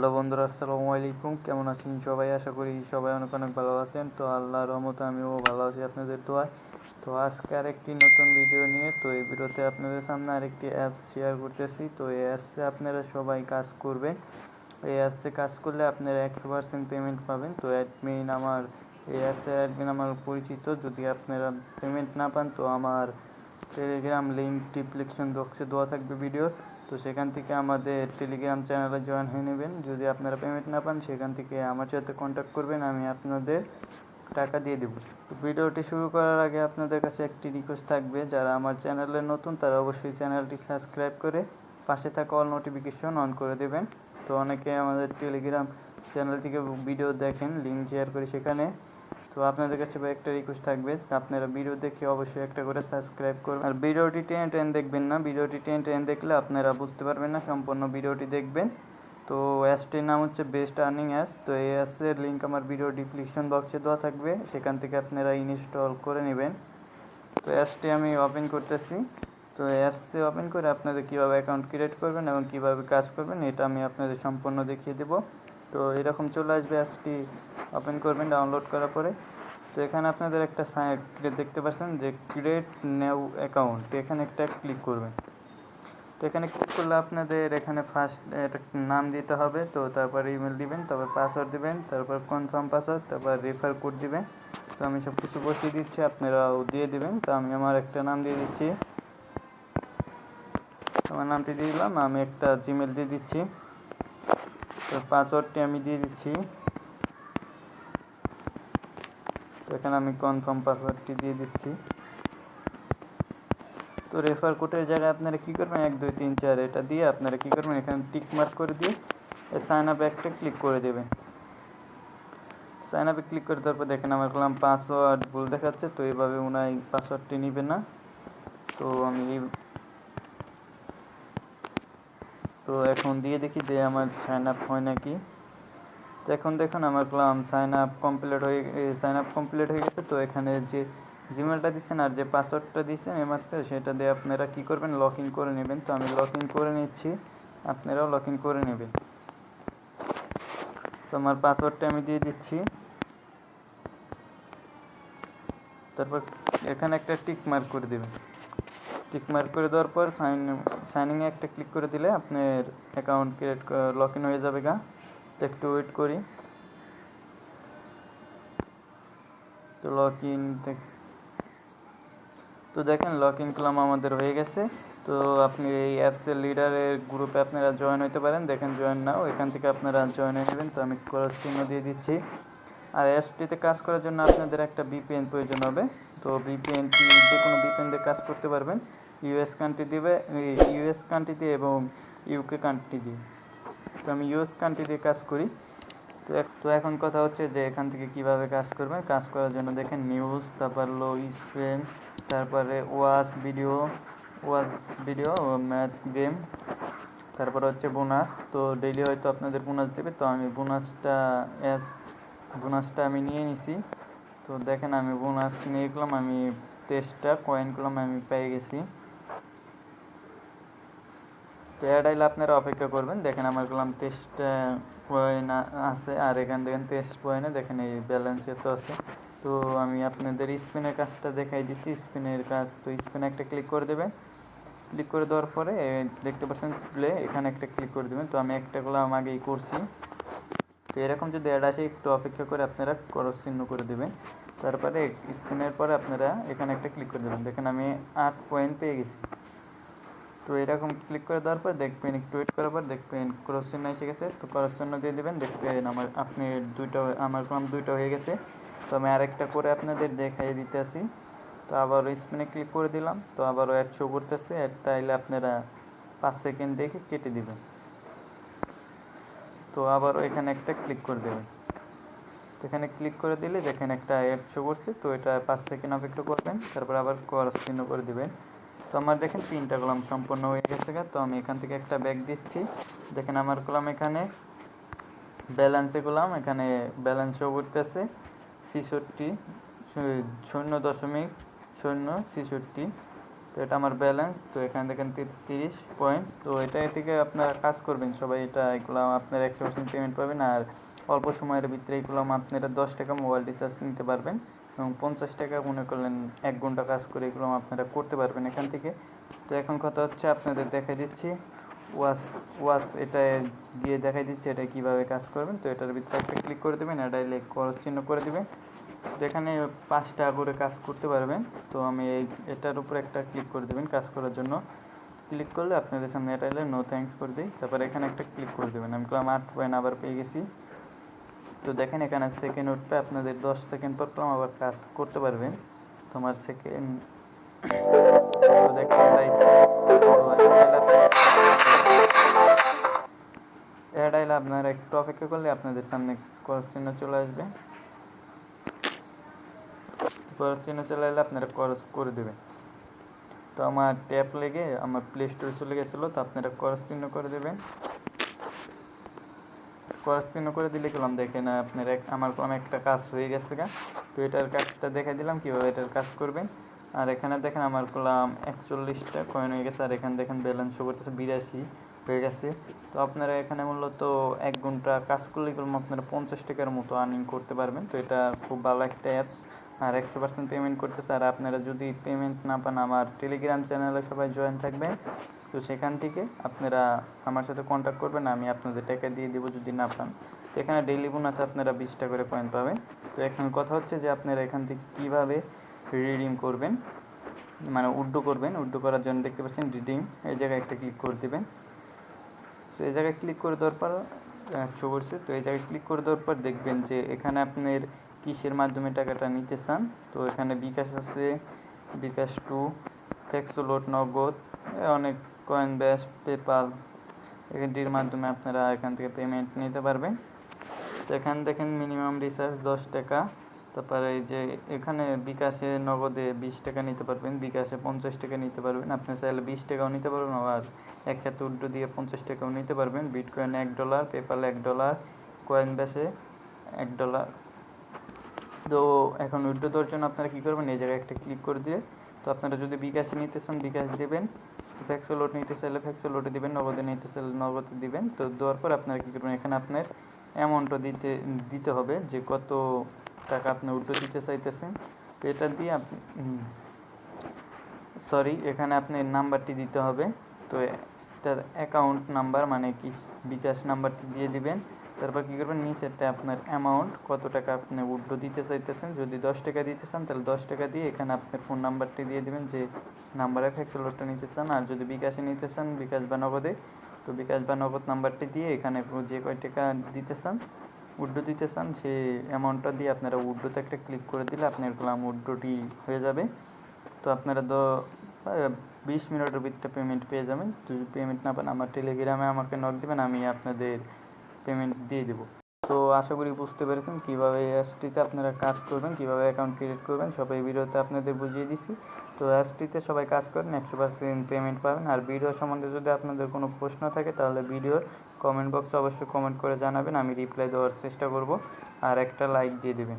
Hello বন্ধুরা, আসসালামু আলাইকুম। কেমন আছেন সবাই? আশা করি সবাই অনেক অনেক ভালো আছেন। তো আল্লাহর রহমতে আমিও ভালো আছি আপনাদের দোয়ায়। তো আজকে আরেকটি নতুন ভিডিও নিয়ে, তো এই ভিডিওতে আপনাদের সামনে আরেকটি অ্যাপস শেয়ার করতেছি। তো এই অ্যাপসে আপনারা সবাই কাজ করবেন। এই অ্যাপসে কাজ করলে আপনারা 100% পেমেন্ট পাবেন। তো এই অ্যাপসের অ্যাডমিন আমার পরিচিত। যদি আপনারা পেমেন্ট না পান তো আমার টেলিগ্রাম লিঙ্ক ডিসক্রিপশন বক্সে দেওয়া থাকবে ভিডিও। তো সেখান থেকে আমাদের টেলিগ্রাম চ্যানেলে জয়েন হয়ে নেবেন। যদি আপনারা পেমেন্ট না পান সেখান থেকে আমার সাথে কন্ট্যাক্ট করবেন, আমি আপনাদের টাকা দিয়ে দেবো। তো ভিডিওটি শুরু করার আগে আপনাদের কাছে একটি রিকোয়েস্ট থাকবে, যারা আমার চ্যানেলে নতুন তারা অবশ্যই চ্যানেলটি সাবস্ক্রাইব করে পাশে থাকা অল নোটিফিকেশন অন করে দেবেন। তো অনেকে আমাদের টেলিগ্রাম চ্যানেল থেকে ভিডিও দেখেন, লিঙ্ক শেয়ার করি সেখানে। তো আপনাদের কাছে একটা রিকোয়েস্ট থাকবে, আপনারা ভিডিও দেখে অবশ্যই একটা করে সাবস্ক্রাইব করবেন। আর ভিডিওটি টেনে দেখবেন না, ভিডিওটি টেনে দেখলে আপনারা বুঝতে পারবেন না, সম্পূর্ণ ভিডিওটি দেখবেন। তো অ্যাপসটির নাম হচ্ছে বেস্ট আর্নিং অ্যাপস। তো এই অ্যাপসের লিঙ্ক আমার ভিডিও ডিসক্রিপশন বক্সে দেওয়া থাকবে, সেখান থেকে আপনারা ইনস্টল করে নেবেন। তো অ্যাপসটি আমি ওপেন করতেছি। তো অ্যাপসটি ওপেন করে আপনাদের কীভাবে অ্যাকাউন্ট ক্রিয়েট করবেন এবং কীভাবে কাজ করবেন এটা আমি আপনাদের সম্পূর্ণ দেখিয়ে দেবো। তো এরকম চলে আসবে, অ্যাপসটি ওপেন করবেন ডাউনলোড করার পরে। তো এখানে আপনাদের একটা দেখতে পাচ্ছেন যে ক্রিয়েট নিউ অ্যাকাউন্ট, এখানে একটা ক্লিক করবেন। তো এখানে ক্লিক করলে আপনাদের এখানে ফার্স্ট একটা নাম দিতে হবে, তো তারপর ইমেল দিবেন, তারপর পাসওয়ার্ড দিবেন, তারপর কনফার্ম পাসওয়ার্ড, তারপর রেফার কোড দিবেন। তো আমি সব কিছু বসিয়ে দিচ্ছি, আপনারাও দিয়ে দিবেন। তো আমি আমার একটা নাম দিয়ে দিচ্ছি, আমার নামটি দিয়ে দিলাম। আমি একটা জিমেল দিয়ে দিচ্ছি, তো পাসওয়ার্ডটি আমি দিয়ে দিচ্ছি। তো এখানে আমি কনফার্ম পাসওয়ার্ডটি দিয়ে দিচ্ছি। তো রেফার কোডের জায়গায় আপনারা কী করবেন, 1 2 3 4 এটা দিয়ে আপনারা কী করবেন, এখানে টিক মার্ক করে দিয়ে সাইন আপ একটা ক্লিক করে দেবেন। সাইন আপে ক্লিক করে তারপর দেখেন আমার করলাম পাসওয়ার্ড ভুল দেখাচ্ছে। তো এইভাবে ওনাই পাসওয়ার্ডটি নেবেন না। তো আমি এখন দিয়ে দেখি যে আমার সাইন আপ হয় নাকি। তো এখন দেখুন আমার করলাম সাইন আপ কমপ্লিট হয়ে গেছে। তো এখানে যে জিমেলটা দিচ্ছেন আর যে পাসওয়ার্ডটা দিচ্ছেন এইমাত্র, সেটা দিয়ে আপনারা কী করবেন, লগ ইন করে নেবেন। তো আমি লগ ইন করে নিচ্ছি, আপনারাও লগ ইন করে নেবেন। তো আমার পাসওয়ার্ডটা আমি দিয়ে দিচ্ছি, তারপর এখানে একটা টিক মার্ক করে দেবেন। টিক মার্ক করে দেওয়ার পর সাইনিংয়ে একটা ক্লিক করে দিলে আপনার অ্যাকাউন্ট ক্রিয়েট লগ ইন হয়ে যাবে। তো একটু ওয়েট করি। তো লগ ইন তো দেখেন লগ ইন করলাম, আমাদের হয়ে গেছে। তো আপনি এই অ্যাপসের লিডারের গ্রুপে আপনারা জয়েন হতে পারেন। দেখেন জয়েন নাও, এখান থেকে আপনারা জয়েন হয়ে নেবেন। তো আমি ক্রস চিহ্ন দিয়ে দিচ্ছি। আর অ্যাপসটিতে কাজ করার জন্য আপনাদের একটা ভিপিএন প্রয়োজন হবে। তো ভিপিএনটি যে কোনো ভিপিএন দিয়ে কাজ করতে পারবেন। ইউএস কান্ট্রি দিয়ে এবং ইউকে কান্ট্রি দিয়ে। তো আমি ইউএস কান্ট্রি দিয়ে কাজ করি। তো এখন কথা হচ্ছে যে এখান থেকে কিভাবে কাজ করবেন। কাজ করার জন্য দেখেন নিউজ, তারপর লো স্পেন, তারপরে ওয়াচ ভিডিও, ম্যাথ গেম, তারপর হচ্ছে বোনাস। তো ডেইলি হয়তো আপনাদের বোনাস দেবে। তো আমি বোনাসটা আমি নিয়ে নিছি। তো দেখেন আমি বোনাস নিয়ে গেলাম, আমি 23টা কয়েন করলাম, আমি পেয়ে গেছি। তো অ্যাড আইলে আপনারা অপেক্ষা করবেন। দেখেন আমার করলাম 23টা কয়েন আছে, আর এখান দেখেন 23 কয়েনে দেখেন এই ব্যালেন্সে তো আছে। তো আমি আপনাদের স্পিনের কাজটা দেখাই দিচ্ছি, স্পিনের কাজ। তো স্পিনে একটা ক্লিক করে দেবেন। ক্লিক করে দেওয়ার পরে দেখতে পাচ্ছেন প্লে, এখানে একটা ক্লিক করে দেবেন। তো আমি একটা করলাম আগেই করছি। তো এরকম যদি অ্যাড আসে একটু অপেক্ষা করে আপনারা ক্রস চিহ্ন করে দেবেন। তারপরে স্পিনের পরে আপনারা এখানে একটা ক্লিক করে দেবেন। দেখেন আমি 8 পয়েন্ট পেয়ে গেছি। তো এরকম ক্লিক করে দেওয়ার পর দেখবেন, একটু ওয়েট করার পর দেখবেন ক্রস চিহ্ন এসে গেছে। তো ক্রস চিহ্ন দিয়ে দেবেন, দেখবেন আমার দুইটা হয়ে গেছে। তো আমি আরেকটা করে আপনাদের দেখাই দিতে আসি। তো আবার স্পিনে ক্লিক করে দিলাম। তো আবারও অ্যাড শো করতেছে, অ্যাডটা এলে আপনারা 5 সেকেন্ড দেখে কেটে দিবেন। তো আবারও এখানে একটা ক্লিক করে দেবেন। তো এখানে ক্লিক করে দিলে দেখেন একটা অ্যাড শো করছে। তো এটা 5 সেকেন্ড অপেক্ষা করবেন, তারপর আবার ক্রস চিহ্ন করে দিবেন। তো আমার দেখেন 3টা কলাম সম্পূর্ণ হয়ে গেছে। তো আমি এখান থেকে একটা ব্যাক দিচ্ছি। দেখেন আমার কলাম এখানে ব্যালেন্সে কলাম, এখানে ব্যালেন্স শো করতেছে 66 0.066। তো এটা আমার ব্যালেন্স। তো এখানে দেখেন 33 পয়েন্ট। তো এটা থেকে আপনারা কাজ করবেন সবাই, এটা এগুলো আপনারা 100% পেমেন্ট পাবেন। আর অল্প সময়ের ভিতরে এগুলো আপনারা 10 টাকা মোবাইল রিচার্জ নিতে পারবেন এবং 50 টাকা মনে করলেন 1 ঘন্টা কাজ করে এগুলো আপনারা করতে পারবেন এখান থেকে। তো এখন কথা হচ্ছে আপনাদের দেখাই দিচ্ছি ওয়াচ এটা দিয়ে দেখাই দিচ্ছি এটা কিভাবে কাজ করবেন। তো এটার ভিতরে একটা ক্লিক করে দেবেন, এটা ক্রস চিহ্ন করে দেবেন। তো এখানে 5 টাকা করে কাজ করতে পারবেন। তো আমি এটার উপরে একটা ক্লিক করে দেবেন কাজ করার জন্য। ক্লিক করলে আপনাদের সামনে এটা এলে নো থ্যাঙ্কস করে দিই, তারপর এখানে একটা ক্লিক করে দেবেন। আমি করলাম 8 পয়েন্ট আবার পেয়ে গেছি। তো দেখেন এখানে সেকেন্ড উঠবে, আপনাদের 10 সেকেন্ড পর করলাম আবার কাজ করতে পারবেন। তোমার সেকেন্ড তো দেখেন অ্যাড আইলে আপনারা একটু অপেক্ষা করলে আপনাদের সামনে ক্রস চিহ্ন চলে আসবে। ক্রস চিহ্ন চলে এলে আপনারা ক্রস করে দেবেন। তো আমার ট্যাপ লেগে আমার প্লে স্টোরে চলে গেছিলো, তো আপনারা ক্রস চিহ্ন করে দেবেন। ক্রস চিহ্ন করে দিলে গেলাম দেখেন আপনারা আমার কোনো একটা কাজ হয়ে গেছে গা। তো এটার কাজটা দেখাই দিলাম কীভাবে এটার কাজ করবেন। আর এখানে দেখেন আমার করলাম 41টা কয়েন হয়ে গেছে। আর এখানে দেখেন ব্যালেন্স শো করতেছে 82 হয়ে গেছে। তো আপনারা এখানে মূলত 1 ঘন্টা কাজ করলে গেলাম আপনারা 50 টাকার মতো আর্নিং করতে পারবেন। তো এটা খুব ভালো একটা অ্যাপস আর 100% পেমেন্ট করতেছে। আর আপনারা যদি পেমেন্ট না পান আমার টেলিগ্রাম চ্যানেলে সবাই জয়েন থাকবেন। তো সেখান থেকে আপনারা আমার সাথে কন্ট্যাক্ট করবেন, আমি আপনাদের টাকা দিয়ে দেবো যদি না পান। তো এখানে ডেইলি বোনাস আপনারা 20 টাকা করে কয়েন পাবেন। তো এখন কথা হচ্ছে যে আপনারা এখান থেকে কীভাবে রিডিম করবেন, মানে উইথড্র করবেন। উইথড্র করার জন্য দেখতে পাচ্ছেন রিডিম, এই জায়গায় একটা ক্লিক করে দেবেন। তো এই জায়গায় ক্লিক করে দেওয়ার পর শো করছে। তো এই জায়গায় ক্লিক করে দেওয়ার পর দেখবেন যে এখানে আপনার কিসের মাধ্যমে টাকাটা নিতে চান। তো এখানে বিকাশ আছে, বিকাশ 2, ফ্যাক্সলোট, নগদ, অনেক কয়েন ব্যাস, পেপাল এটির মাধ্যমে আপনারা এখান থেকে পেমেন্ট নিতে পারবেন। তো এখানে দেখেন মিনিমাম রিচার্জ 10 টাকা। তারপরে এই যে এখানে বিকাশে নগদে 20 টাকা নিতে পারবেন, বিকাশে 50 টাকা নিতে পারবেন। আপনি চাইলে 20 টাকাও নিতে পারবেন, আবার একসাথে উইথড্র দিয়ে 50 টাকাও নিতে পারবেন। Bitcoin $1, PayPal $1, Coinbase $1। তো এখন উইথড্র দেওয়ার জন্য আপনারা কী করবেন, এই জায়গায় একটা ক্লিক করে দিয়ে তো আপনারা যদি বিকাশে নিতে চান বিকাশ দেবেন, ফ্যাক্সলোট নিতে চাইলে ফ্যাক্সলোটে দিবেন, নগদে নিতে চাইলে নগদে দিবেন। তো দেওয়ার পর আপনারা কী করবেন, এখানে আপনার অ্যামাউন্টও দিতে হবে যে কত টাকা আপনি উইথড্র দিতে চাইতেছেন। তো এটা দিয়ে আপনি এখানে আপনি নাম্বারটি দিতে হবে। তো এটার অ্যাকাউন্ট নাম্বার মানে কি বিকাশ নাম্বারটি দিয়ে দিবেন। তারপর কী করবেন, নিচেরটা আপনার অ্যামাউন্ট কত টাকা আপনি উইথড্র দিতে চাইতেছেন। যদি 10 টাকা দিতে চান তাহলে 10 টাকা দিয়ে এখানে আপনার ফোন নাম্বারটি দিয়ে দিবেন যে নাম্বারে ফ্যাক্সলোটটা নিতে চান। আর যদি বিকাশে নিতে চান বিকাশ বা নগদে, তো বিকাশ বা নগদ নাম্বারটি দিয়ে এখানে যে কয় টাকা দিতে চান উইথড্র দিতে চান সেই অ্যামাউন্টটা দিয়ে আপনারা উইথড্রোতে একটা ক্লিক করে দিলে আপনার উইথড্রোটি হয়ে যাবে। তো আপনারা 20 মিনিটের ভিতরে পেমেন্ট পেয়ে যাবেন। যদি পেমেন্ট না পান আমার টেলিগ্রামে আমাকে নক দেবেন, আমি আপনাদের পেমেন্ট দিয়ে দেবো। তো আশা করি বুঝতে পেরেছেন কীভাবে অ্যাপসটিতে আপনারা কাজ করবেন, কীভাবে অ্যাকাউন্ট ক্রিয়েট করবেন, সবাই ভিডিওতে আপনাদের বুঝিয়ে দিচ্ছি। তো অ্যাপসটিতে সবাই কাজ করেন, 100% পেমেন্ট পাবেন। আর ভিডিও সম্বন্ধে যদি আপনাদের কোনো প্রশ্ন থাকে তাহলে ভিডিওর কমেন্ট বক্সে অবশ্যই কমেন্ট করে জানাবেন, আমি রিপ্লাই দেওয়ার চেষ্টা করব। আর একটা লাইক দিয়ে দেবেন।